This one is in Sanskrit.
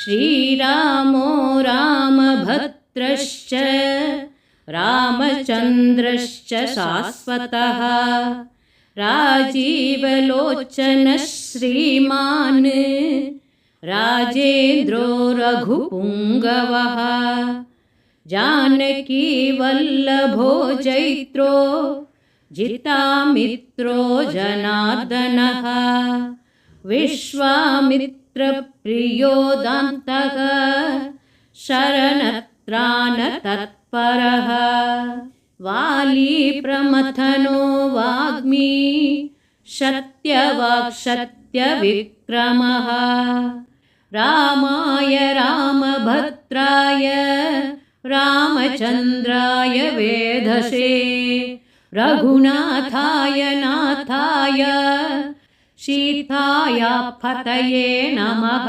श्रीरामो रामभद्रश्च रामचन्द्रश्च शाश्वतः राजीवलोचनः श्रीमान् राजेन्द्रो रघुपुङ्गवः जानकीवल्लभो जैत्रो जितामित्रो जनार्दनः विश्वामित्रप्रियो दान्तः शरणत्राणतत्परः वाली प्रमथनो वाग्मी सत्यवाक्सत्यविक्रमः रामाय रामभद्राय रामचन्द्राय वेधसे रघुनाथाय नाथाय सीताय पतये नमः।